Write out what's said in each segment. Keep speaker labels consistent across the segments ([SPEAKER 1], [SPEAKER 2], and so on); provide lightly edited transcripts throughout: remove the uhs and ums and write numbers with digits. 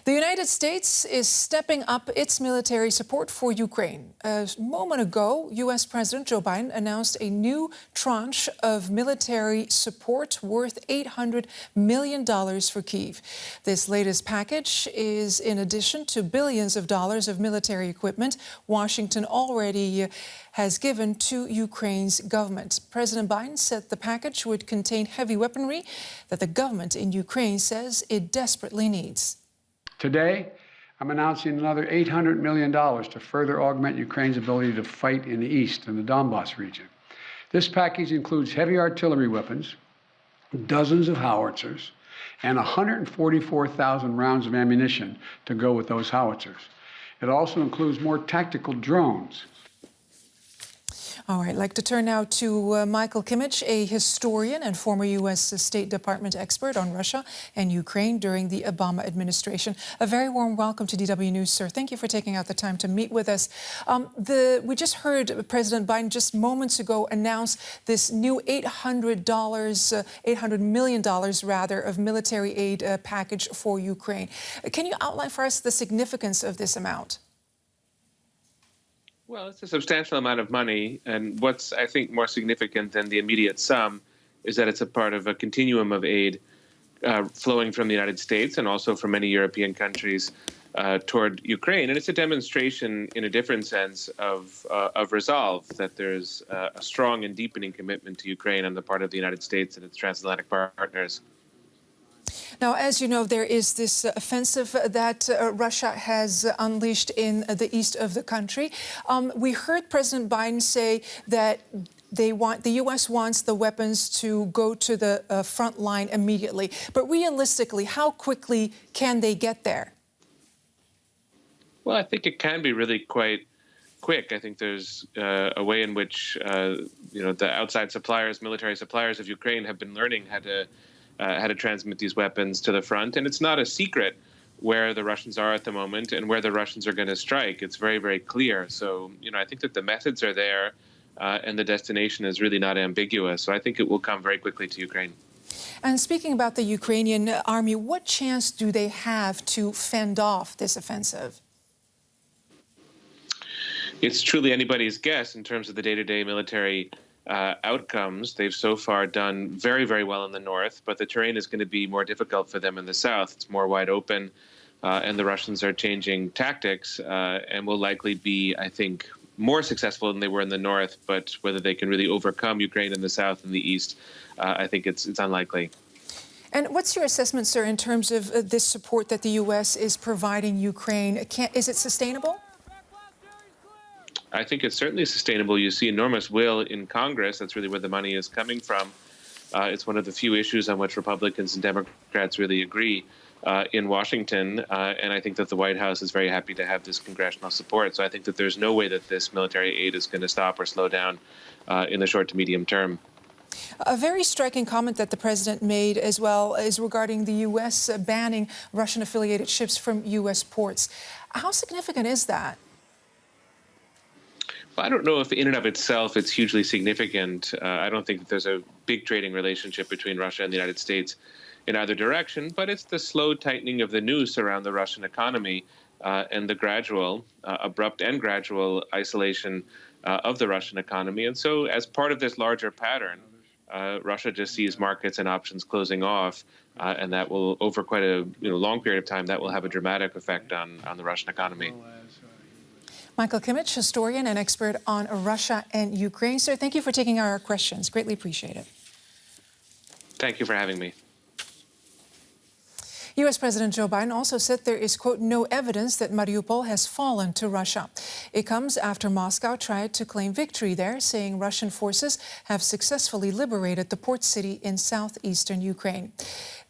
[SPEAKER 1] The United States is stepping up its military support for Ukraine. A moment ago, U.S. President Joe Biden announced a new tranche of military support worth $800 million for Kyiv. This latest package is in addition to billions of dollars of military equipment Washington already has given to Ukraine's government. President Biden said the package would contain heavy weaponry that the government in Ukraine says it desperately needs.
[SPEAKER 2] Today, I'm announcing another $800 million to further augment Ukraine's ability to fight in the east, in the Donbas region. This package includes heavy artillery weapons, dozens of howitzers, and 144,000 rounds of ammunition to go with those howitzers. It also includes more tactical drones.
[SPEAKER 1] All right, I'd like to turn now to Michael Kimmich, a historian and former U.S. State Department expert on Russia and Ukraine during the Obama administration. A very warm welcome to DW News, sir. Thank you for taking out the time to meet with us. We just heard President Biden just moments ago announce this new $800 million rather, of military aid package for Ukraine. Can you outline for us the significance of this amount?
[SPEAKER 3] Well, it's a substantial amount of money, and what's, I think, more significant than the immediate sum is that it's a part of a continuum of aid flowing from the United States and also from many European countries toward Ukraine. And it's a demonstration, in a different sense, of resolve, that there's a strong and deepening commitment to Ukraine on the part of the United States and its transatlantic partners.
[SPEAKER 1] Now, as you know, there is this offensive that Russia has unleashed in the east of the country. We heard President Biden say that the U.S. wants the weapons to go to the front line immediately. But realistically, how quickly can they get there?
[SPEAKER 3] Well, I think it can be really quite quick. I think there's a way in which the outside suppliers, military suppliers of Ukraine, have been learning how to transmit these weapons to the front. And it's not a secret where the Russians are at the moment and where the Russians are going to strike. It's very, very clear. So, I think that the methods are there and the destination is really not ambiguous. So I think it will come very quickly to Ukraine.
[SPEAKER 1] And speaking about the Ukrainian army, what chance do they have to fend off this offensive?
[SPEAKER 3] It's truly anybody's guess in terms of the day-to-day military outcomes. They've so far done very, very well in the north, but the terrain is going to be more difficult for them in the south. It's more wide open, and the Russians are changing tactics and will likely be, I think, more successful than they were in the north. But whether they can really overcome Ukraine in the south and the east, I think it's unlikely.
[SPEAKER 1] And what's your assessment, sir, in terms of this support that the U.S. is providing Ukraine? Is it sustainable?
[SPEAKER 3] I think it's certainly sustainable. You see enormous will in Congress. That's really where the money is coming from. It's one of the few issues on which Republicans and Democrats really agree in Washington. And I think that the White House is very happy to have this congressional support. So I think that there's no way that this military aid is going to stop or slow down in the short to medium term.
[SPEAKER 1] A very striking comment that the president made as well is regarding the U.S. banning Russian-affiliated ships from U.S. ports. How significant is that?
[SPEAKER 3] I don't know if in and of itself it's hugely significant. I don't think that there's a big trading relationship between Russia and the United States in either direction, but it's the slow tightening of the noose around the Russian economy and the gradual, abrupt and gradual isolation of the Russian economy. And so as part of this larger pattern, Russia just sees markets and options closing off, and that will, over quite a long period of time, that will have a dramatic effect on the Russian economy.
[SPEAKER 1] Michael Kimmich, historian and expert on Russia and Ukraine. Sir, thank you for taking our questions. Greatly appreciate it.
[SPEAKER 3] Thank you for having me.
[SPEAKER 1] U.S. President Joe Biden also said there is, quote, no evidence that Mariupol has fallen to Russia. It comes after Moscow tried to claim victory there, saying Russian forces have successfully liberated the port city in southeastern Ukraine.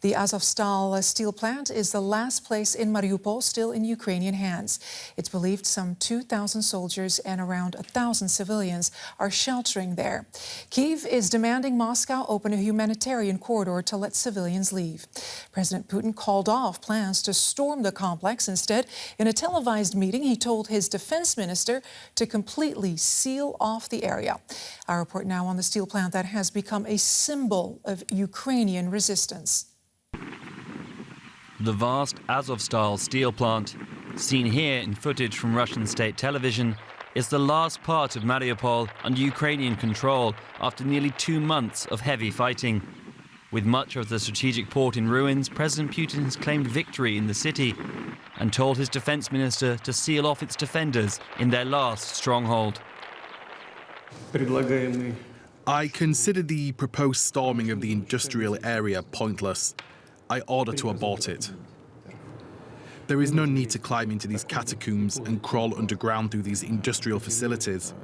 [SPEAKER 1] The Azovstal steel plant is the last place in Mariupol still in Ukrainian hands. It's believed some 2,000 soldiers and around 1,000 civilians are sheltering there. Kyiv is demanding Moscow open a humanitarian corridor to let civilians leave. President Putin called off plans to storm the complex. Instead, in a televised meeting, he told his defense minister to completely seal off the area. Our report now on the steel plant that has become a symbol of Ukrainian resistance.
[SPEAKER 4] The vast Azovstal steel plant, seen here in footage from Russian state television, is the last part of Mariupol under Ukrainian control after nearly 2 months of heavy fighting. With much of the strategic port in ruins, President Putin has claimed victory in the city and told his defense minister to seal off its defenders in their last stronghold.
[SPEAKER 5] I consider the proposed storming of the industrial area pointless. I order to abort it. There is no need to climb into these catacombs and crawl underground through these industrial facilities.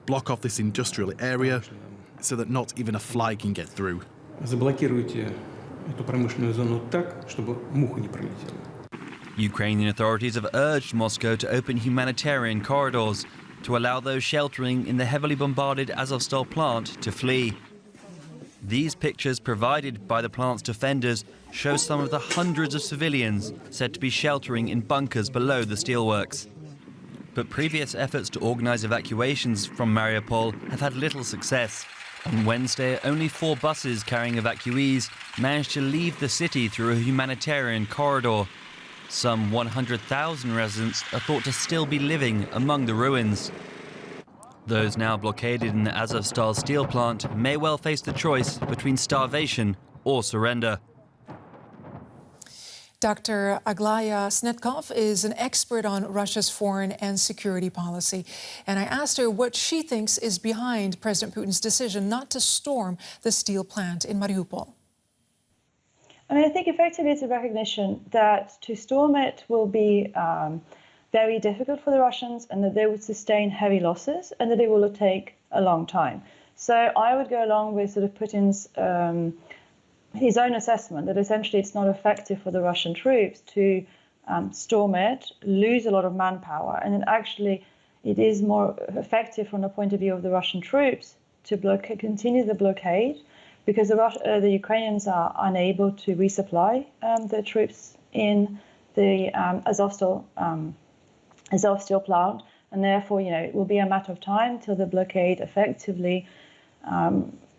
[SPEAKER 5] Block off this industrial area so that not even a fly can get through.
[SPEAKER 4] Ukrainian authorities have urged Moscow to open humanitarian corridors to allow those sheltering in the heavily bombarded Azovstal plant to flee. These pictures provided by the plant's defenders show some of the hundreds of civilians said to be sheltering in bunkers below the steelworks. But previous efforts to organize evacuations from Mariupol have had little success. On Wednesday, only 4 buses carrying evacuees managed to leave the city through a humanitarian corridor. Some 100,000 residents are thought to still be living among the ruins. Those now blockaded in the Azovstal steel plant may well face the choice between starvation or surrender.
[SPEAKER 1] Dr. Aglaya Snetkov is an expert on Russia's foreign and security policy. And I asked her what she thinks is behind President Putin's decision not to storm the steel plant in Mariupol.
[SPEAKER 6] I mean, I think effectively it's a recognition that to storm it will be very difficult for the Russians and that they would sustain heavy losses and that it will take a long time. So I would go along with sort of Putin's his own assessment that essentially it's not effective for the Russian troops to storm it, lose a lot of manpower, and then actually it is more effective from the point of view of the Russian troops to continue the blockade because the Ukrainians are unable to resupply the troops in the Azov steel plant, and therefore, it will be a matter of time till the blockade effectively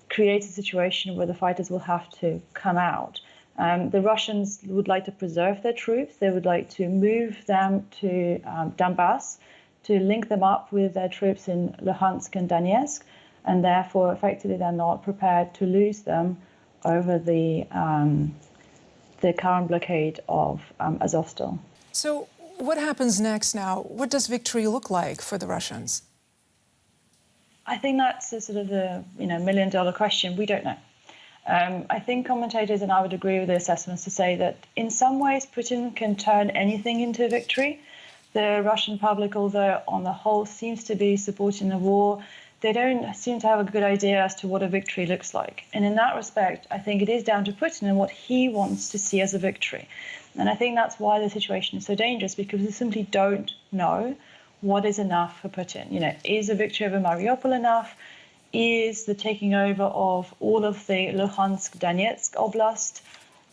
[SPEAKER 6] creates a situation where the fighters will have to come out. The Russians would like to preserve their troops. They would like to move them to Donbass to link them up with their troops in Luhansk and Donetsk, and therefore, effectively, they're not prepared to lose them over the current blockade of Azovstal.
[SPEAKER 1] So what happens next now? What does victory look like for the Russians?
[SPEAKER 6] I think that's a sort of the million-dollar question. We don't know. I think commentators, and I would agree with the assessments, to say that in some ways Putin can turn anything into a victory. The Russian public, although on the whole seems to be supporting the war, they don't seem to have a good idea as to what a victory looks like. And in that respect, I think it is down to Putin and what he wants to see as a victory. And I think that's why the situation is so dangerous, because we simply don't know what is enough for Putin. Is a victory over Mariupol enough? Is the taking over of all of the Luhansk, Donetsk Oblast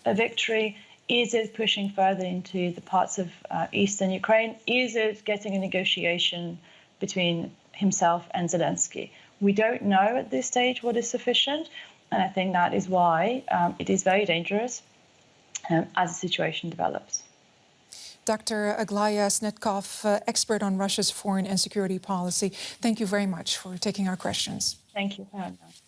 [SPEAKER 6] a victory? Is it pushing further into the parts of eastern Ukraine? Is it getting a negotiation between himself and Zelensky? We don't know at this stage what is sufficient, and I think that is why it is very dangerous as the situation develops.
[SPEAKER 1] Dr. Aglaya Snetkov, expert on Russia's foreign and security policy, thank you very much for taking our questions.
[SPEAKER 6] Thank you for having us.